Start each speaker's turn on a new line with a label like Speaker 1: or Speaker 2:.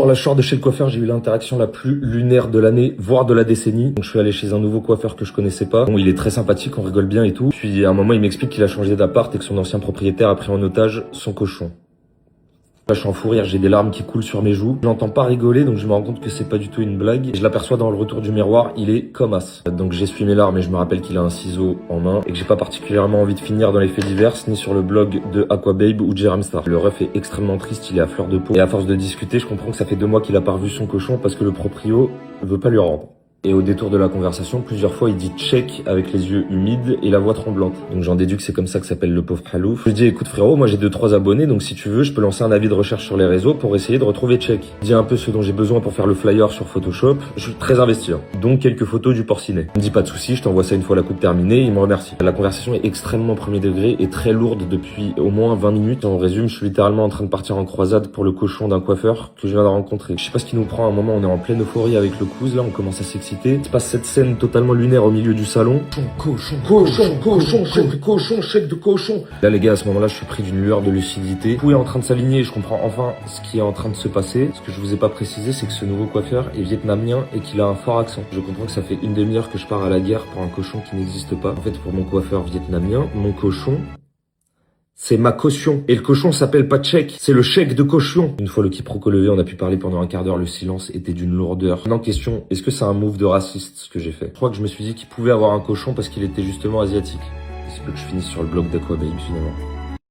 Speaker 1: Là, je sors de chez le coiffeur, j'ai eu l'interaction la plus lunaire de l'année, voire de la décennie. Donc, je suis allé chez un nouveau coiffeur que je connaissais pas. Bon, il est très sympathique, on rigole bien et tout. Puis, à un moment, il m'explique qu'il a changé d'appart et que son ancien propriétaire a pris en otage son cochon. Là, je suis en fou rire, j'ai des larmes qui coulent sur mes joues. Je l'entends pas rigoler, donc je me rends compte que c'est pas du tout une blague. Je l'aperçois dans le retour du miroir, il est comme as. Donc j'essuie mes larmes et je me rappelle qu'il a un ciseau en main et que j'ai pas particulièrement envie de finir dans les faits divers, ni sur le blog de Aquababe ou Jeramstar. Le ref est extrêmement triste, il est à fleur de peau. Et à force de discuter, je comprends que ça fait 2 mois qu'il a pas revu son cochon parce que le proprio veut pas lui rendre. Et au détour de la conversation, plusieurs fois, il dit check avec les yeux humides et la voix tremblante. Donc j'en déduis que c'est comme ça que s'appelle le pauvre Halouf. Je lui dis écoute frérot, moi j'ai 2-3 abonnés, donc si tu veux, je peux lancer un avis de recherche sur les réseaux pour essayer de retrouver check. Dis un peu ce dont j'ai besoin pour faire le flyer sur Photoshop. Je suis très investi, hein. Donc quelques photos du porcinet. Il me dit pas de soucis, je t'envoie ça une fois la coupe terminée, il me remercie. La conversation est extrêmement premier degré et très lourde depuis au moins 20 minutes. En résumé, je suis littéralement en train de partir en croisade pour le cochon d'un coiffeur que je viens de rencontrer. Je sais pas ce qui nous prend à un moment, on est en pleine euphorie avec le cousin, là on commence à s'exciter. Il se passe cette scène totalement lunaire au milieu du salon. Cochon, chèque de cochon. Là les gars, à ce moment-là, je suis pris d'une lueur de lucidité. Tout est en train de s'aligner, je comprends enfin ce qui est en train de se passer. Ce que je vous ai pas précisé, c'est que ce nouveau coiffeur est vietnamien et qu'il a un fort accent. Je comprends que ça fait une demi-heure que je pars à la guerre pour un cochon qui n'existe pas. En fait, pour mon coiffeur vietnamien, mon cochon, c'est ma caution. Et le cochon s'appelle pas chèque, c'est le chèque de cochon. Une fois le quiproquo levé, on a pu parler pendant un quart d'heure, le silence était d'une lourdeur. Maintenant question, est-ce que c'est un move de raciste ce que j'ai fait? Je crois que je me suis dit qu'il pouvait avoir un cochon parce qu'il était justement asiatique. Il se peut que je finisse sur le blog d'Aquababe finalement.